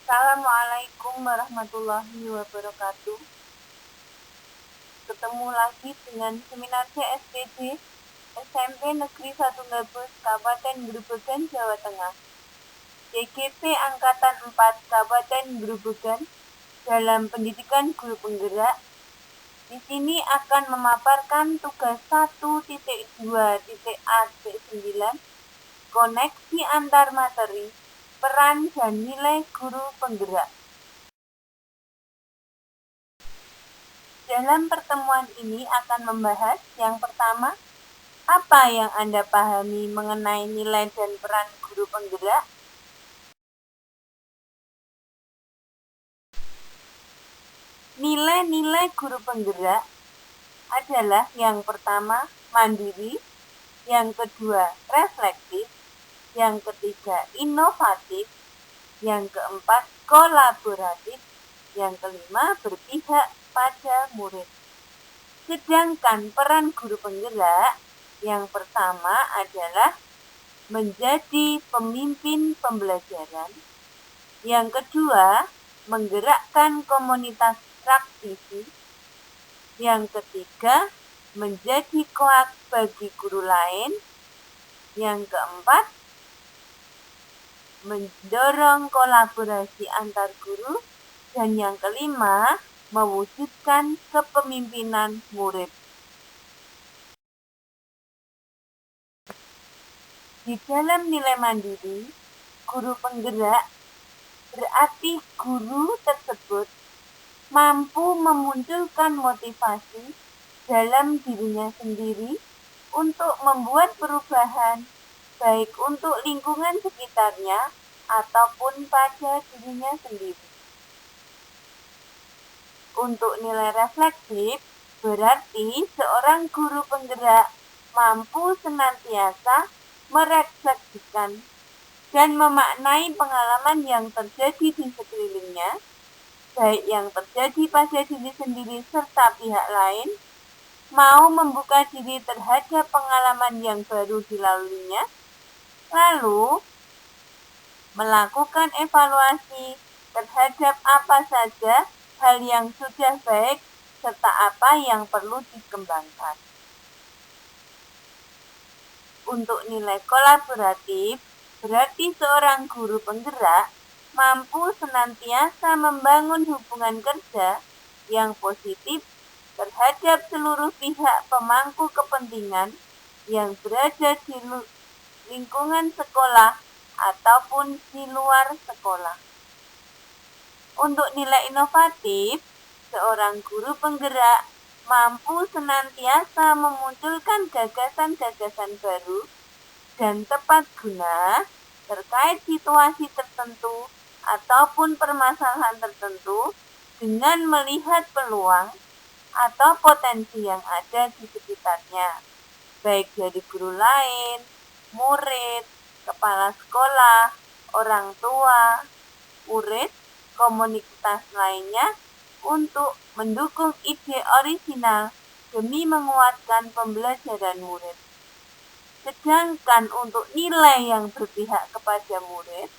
Assalamualaikum warahmatullahi wabarakatuh. Ketemu lagi dengan seminar CSPD SMP Negeri 1 Gabus, Kabupaten Grobogan, Jawa Tengah. DGP Angkatan 4 Kabupaten Grobogan dalam pendidikan guru penggerak. Di sini akan memaparkan tugas 1.2.A.9 koneksi antar materi, peran dan nilai guru penggerak. Dalam pertemuan ini akan membahas yang pertama, apa yang Anda pahami mengenai nilai dan peran guru penggerak? Nilai-nilai guru penggerak adalah yang pertama, mandiri, yang kedua, reflektif, yang ketiga, inovatif, yang keempat, kolaboratif, yang kelima, berpihak pada murid. Sedangkan peran guru penggerak yang pertama adalah menjadi pemimpin pembelajaran. Yang kedua, menggerakkan komunitas praktisi. Yang ketiga, menjadi koak bagi guru lain. Yang keempat, mendorong kolaborasi antar guru. Dan yang kelima, mewujudkan kepemimpinan murid. Di dalam nilai mandiri, guru penggerak berarti guru tersebut mampu memunculkan motivasi dalam dirinya sendiri untuk membuat perubahan, baik untuk lingkungan sekitarnya ataupun pada dirinya sendiri. Untuk nilai reflektif, berarti seorang guru penggerak mampu senantiasa merefleksikan dan memaknai pengalaman yang terjadi di sekelilingnya, baik yang terjadi pada diri sendiri serta pihak lain, mau membuka diri terhadap pengalaman yang baru dilaluinya, lalu melakukan evaluasi terhadap apa saja hal yang sudah baik serta apa yang perlu dikembangkan. Untuk nilai kolaboratif, berarti seorang guru penggerak mampu senantiasa membangun hubungan kerja yang positif terhadap seluruh pihak pemangku kepentingan yang berada di lingkungan sekolah ataupun di luar sekolah. Untuk nilai inovatif, seorang guru penggerak mampu senantiasa memunculkan gagasan-gagasan baru dan tepat guna terkait situasi tertentu ataupun permasalahan tertentu dengan melihat peluang atau potensi yang ada di sekitarnya, baik dari guru lain, murid, kepala sekolah, orang tua, murid, komunitas lainnya untuk mendukung ide orisinal demi menguatkan pembelajaran murid. Sedangkan untuk nilai yang berpihak kepada murid,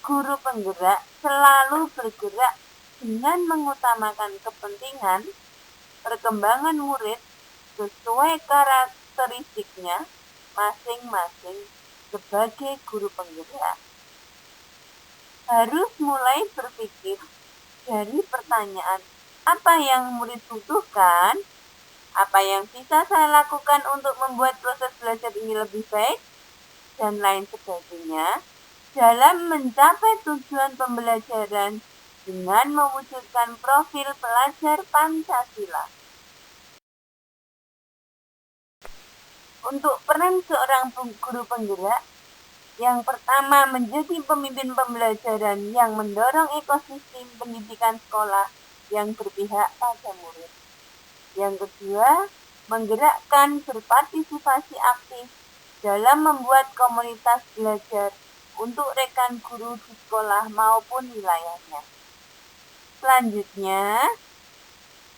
guru penggerak selalu bergerak dengan mengutamakan kepentingan perkembangan murid sesuai karakteristiknya masing-masing sebagai guru penggerak. Harus mulai berpikir dari pertanyaan, apa yang murid butuhkan? Apa yang bisa saya lakukan untuk membuat proses belajar ini lebih baik? Dan lain sebagainya dalam mencapai tujuan pembelajaran dengan mewujudkan profil pelajar Pancasila. Untuk peran seorang guru penggerak, yang pertama, menjadi pemimpin pembelajaran yang mendorong ekosistem pendidikan sekolah yang berpihak pada murid. Yang kedua, menggerakkan berpartisipasi aktif dalam membuat komunitas belajar untuk rekan guru di sekolah maupun wilayahnya. Selanjutnya,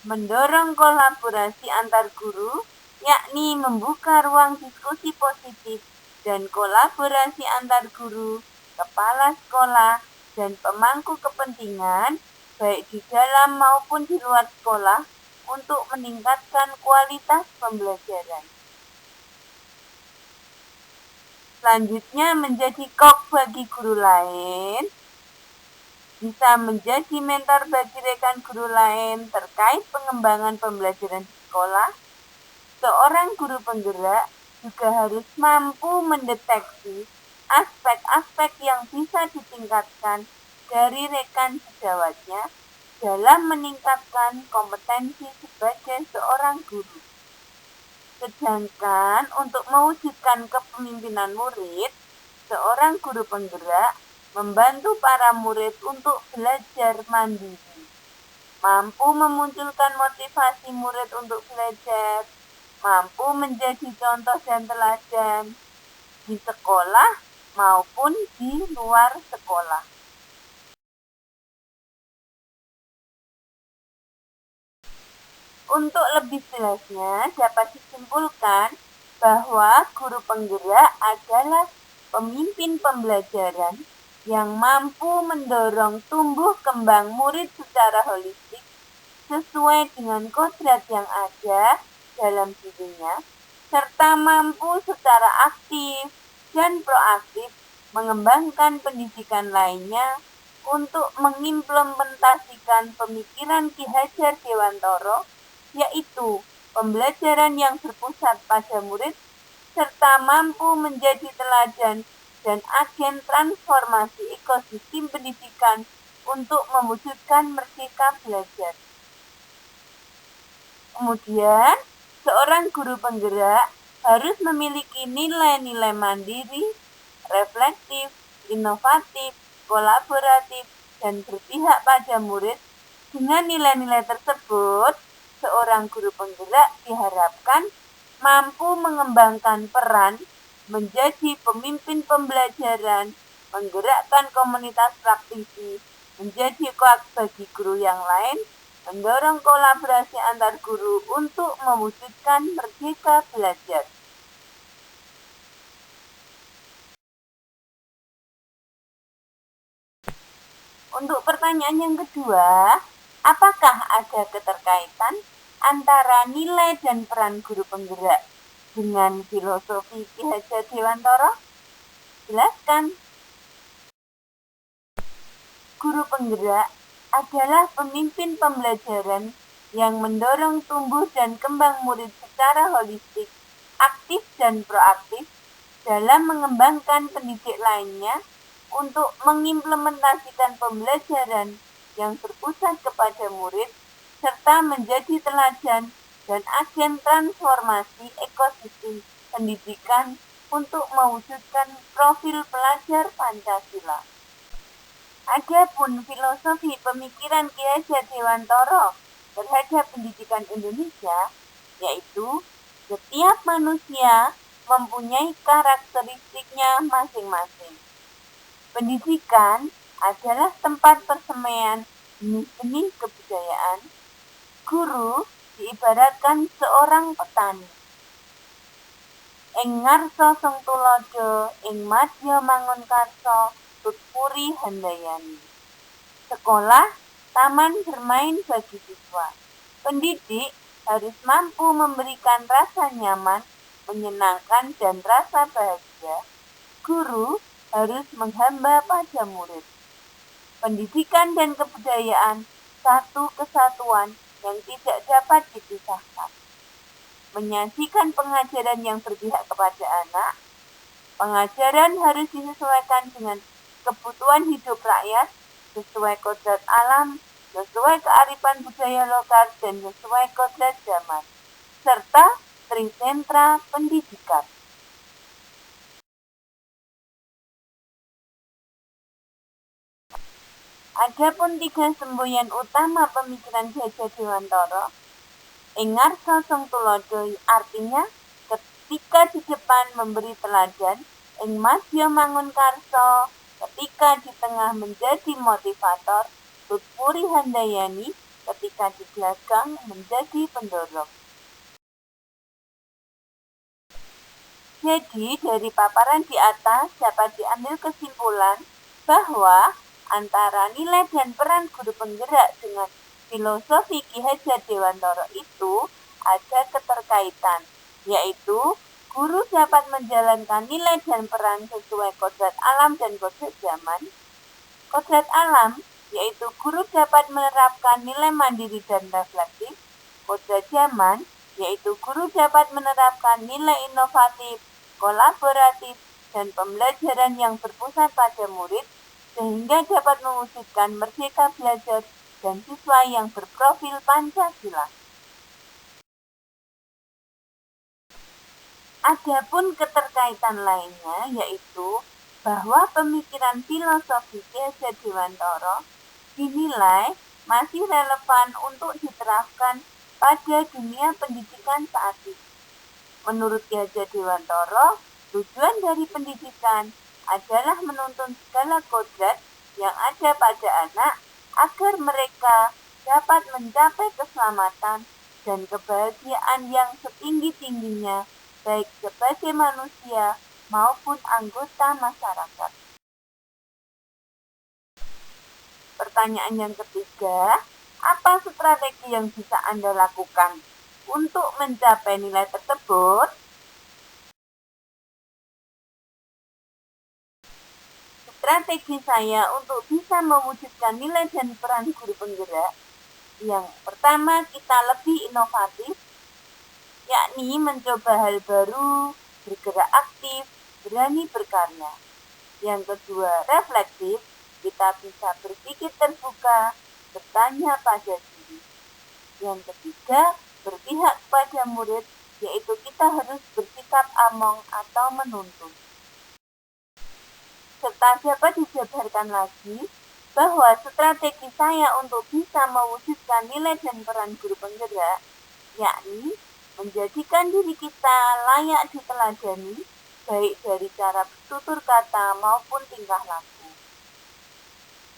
mendorong kolaborasi antar guru, yakni membuka ruang diskusi positif dan kolaborasi antar guru, kepala sekolah, dan pemangku kepentingan, baik di dalam maupun di luar sekolah, untuk meningkatkan kualitas pembelajaran. Selanjutnya, menjadi kok bagi guru lain, bisa menjadi mentor bagi rekan guru lain terkait pengembangan pembelajaran di sekolah. Seorang guru penggerak juga harus mampu mendeteksi aspek-aspek yang bisa ditingkatkan dari rekan sejawatnya dalam meningkatkan kompetensi sebagai seorang guru. Sedangkan untuk mewujudkan kepemimpinan murid, seorang guru penggerak membantu para murid untuk belajar mandiri, mampu memunculkan motivasi murid untuk belajar, mampu menjadi contoh dan teladan di sekolah maupun di luar sekolah. Untuk lebih jelasnya, dapat disimpulkan bahwa guru penggerak adalah pemimpin pembelajaran yang mampu mendorong tumbuh kembang murid secara holistik sesuai dengan kodrat yang ada dalam dirinya, serta mampu secara aktif dan proaktif mengembangkan pendidikan lainnya untuk mengimplementasikan pemikiran Ki Hajar Dewantara, yaitu pembelajaran yang berpusat pada murid, serta mampu menjadi teladan dan agen transformasi ekosistem pendidikan untuk mewujudkan merdeka belajar. Kemudian, seorang guru penggerak harus memiliki nilai-nilai mandiri, reflektif, inovatif, kolaboratif, dan berpihak pada murid. Dengan nilai-nilai tersebut, seorang guru penggerak diharapkan mampu mengembangkan peran menjadi pemimpin pembelajaran, menggerakkan komunitas praktisi, menjadi koak bagi guru yang lain, mendorong kolaborasi antar guru untuk mewujudkan merdeka belajar. Untuk pertanyaan yang kedua, apakah ada keterkaitan antara nilai dan peran guru penggerak dengan filosofi Ki Hajar Dewantara? Jelaskan. Guru penggerak adalah pemimpin pembelajaran yang mendorong tumbuh dan kembang murid secara holistik, aktif dan proaktif dalam mengembangkan pendidik lainnya untuk mengimplementasikan pembelajaran yang berpusat kepada murid, serta menjadi teladan dan agen transformasi ekosistem pendidikan untuk mewujudkan profil pelajar Pancasila. Adapun filosofi pemikiran Ki Hajar Dewantara terhadap pendidikan Indonesia, yaitu setiap manusia mempunyai karakteristiknya masing-masing. Pendidikan adalah tempat persemaian benih-benih kebudayaan. Guru diibaratkan seorang petani. Ing ngarsa sing tuladha, ing madya mangun karsa, tutpuri handayani. Sekolah, taman bermain bagi siswa. Pendidik harus mampu memberikan rasa nyaman, menyenangkan, dan rasa bahagia. Guru harus menghamba pada murid. Pendidikan dan kebudayaan satu kesatuan yang tidak dapat dipisahkan. Menyajikan pengajaran yang berpihak kepada anak, pengajaran harus disesuaikan dengan kebutuhan hidup rakyat, sesuai kodrat alam, sesuai kearifan budaya lokal, dan sesuai kodrat zaman, serta trisentra pendidikan. Adapun tiga semboyan utama pemikiran Ki Hajar Dewantara, ing ngarsa sing tuladha artinya ketika di depan memberi teladan, ing madya mangun karsa ketika di tengah menjadi motivator, tutpuri handayani ketika di belakang menjadi pendorong. Jadi dari paparan di atas dapat diambil kesimpulan bahwa antara nilai dan peran guru penggerak dengan filosofi Ki Hajar Dewantara itu ada keterkaitan, yaitu guru dapat menjalankan nilai dan peran sesuai kodrat alam dan kodrat zaman. Kodrat alam yaitu guru dapat menerapkan nilai mandiri dan reflektif. Kodrat zaman yaitu guru dapat menerapkan nilai inovatif, kolaboratif, dan pembelajaran yang berpusat pada murid sehingga dapat mewujudkan merdeka belajar dan siswa yang berprofil Pancasila. Adapun keterkaitan lainnya yaitu bahwa pemikiran filosofi Ki Hajar Dewantara dinilai masih relevan untuk diterapkan pada dunia pendidikan saat ini. Menurut Ki Hajar Dewantara, tujuan dari pendidikan adalah menuntun segala kodrat yang ada pada anak agar mereka dapat mencapai keselamatan dan kebahagiaan yang setinggi-tingginya baik sebagai manusia maupun anggota masyarakat. Pertanyaan yang ketiga, apa strategi yang bisa Anda lakukan untuk mencapai nilai tersebut? Strategi saya untuk bisa mewujudkan nilai dan peran guru penggerak, yang pertama kita lebih inovatif, yakni mencoba hal baru, bergerak aktif, berani berkarya. Yang kedua, reflektif, kita bisa berpikir terbuka, bertanya pada diri. Yang ketiga, berpihak kepada murid, yaitu kita harus bersikap among atau menuntun. Serta dapat dijabarkan lagi bahwa strategi saya untuk bisa mewujudkan nilai dan peran guru penggerak, yakni menjadikan diri kita layak diteladani, baik dari cara bertutur kata maupun tingkah laku.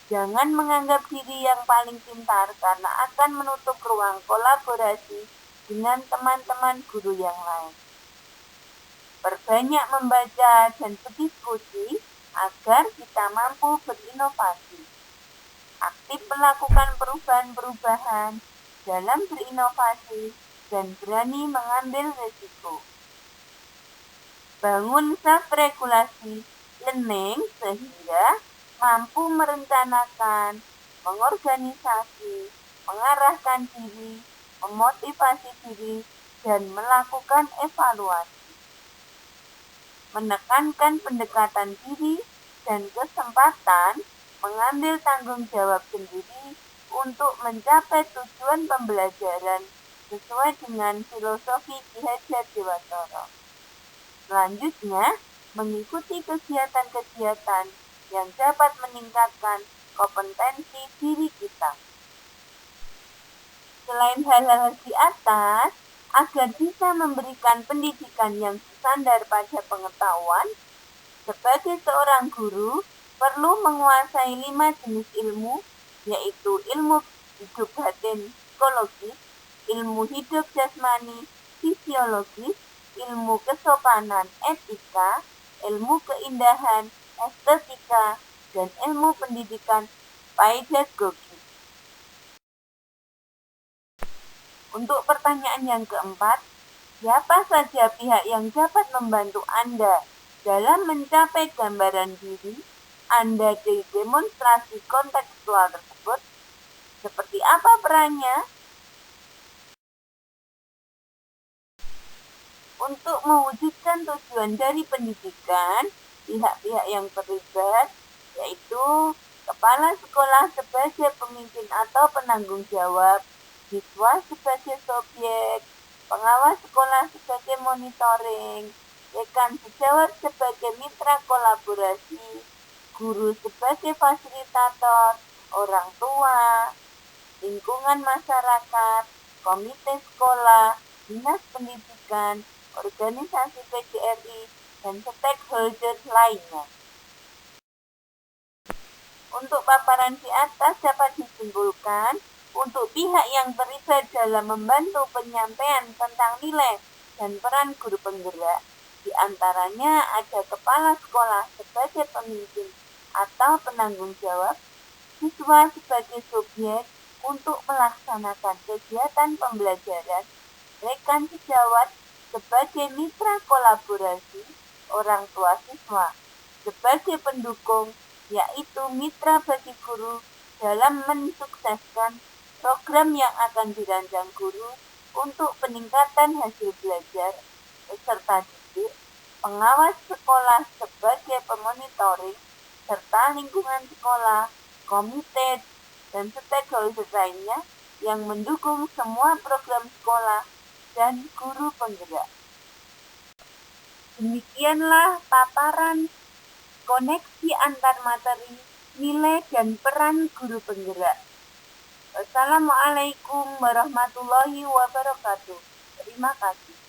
Jangan menganggap diri yang paling pintar karena akan menutup ruang kolaborasi dengan teman-teman guru yang lain. Perbanyak membaca dan berdiskusi agar kita mampu berinovasi. Aktif melakukan perubahan-perubahan dalam berinovasi dan berani mengambil risiko. Bangun self-regulasi learning sehingga mampu merencanakan, mengorganisasi, mengarahkan diri, memotivasi diri, dan melakukan evaluasi. Menekankan pendekatan diri dan kesempatan mengambil tanggung jawab sendiri untuk mencapai tujuan pembelajaran sesuai dengan filosofi Ki Hajar Dewantara. Selanjutnya, mengikuti kegiatan-kegiatan yang dapat meningkatkan kompetensi diri kita. Selain hal-hal di atas, agar bisa memberikan pendidikan yang bersandar pada pengetahuan, sebagai seorang guru perlu menguasai 5 jenis ilmu, yaitu ilmu hidup batin psikologis, ilmu hidup jasmani fisiologis, ilmu kesopanan etika, ilmu keindahan estetika, dan ilmu pendidikan pedagogik. Untuk pertanyaan yang keempat, siapa saja pihak yang dapat membantu Anda dalam mencapai gambaran diri Anda di demonstrasi kontekstual tersebut? Seperti apa perannya? Untuk mewujudkan tujuan dari pendidikan, pihak-pihak yang terlibat, yaitu kepala sekolah sebagai pemimpin atau penanggung jawab, siswa sebagai subjek, pengawas sekolah sebagai monitoring, rekan sejawat sebagai mitra kolaborasi, guru sebagai fasilitator, orang tua, lingkungan masyarakat, komite sekolah, dinas pendidikan, organisasi PGRI, dan stakeholder lainnya. Untuk paparan di atas dapat disimpulkan, untuk pihak yang terlibat dalam membantu penyampaian tentang nilai dan peran guru penggerak, di antaranya ada kepala sekolah sebagai pemimpin atau penanggung jawab, siswa sebagai subjek untuk melaksanakan kegiatan pembelajaran, rekan sejawat sebagai mitra kolaborasi, orang tua siswa sebagai pendukung, yaitu mitra bagi guru dalam mensukseskan program yang akan dirancang guru untuk peningkatan hasil belajar, peserta didik, pengawas sekolah sebagai pemonitoring, serta lingkungan sekolah, komite, dan stakeholder lainnya yang mendukung semua program sekolah dan guru penggerak. Demikianlah paparan koneksi antar materi, nilai, dan peran guru penggerak. Wassalamualaikum warahmatullahi wabarakatuh. Terima kasih.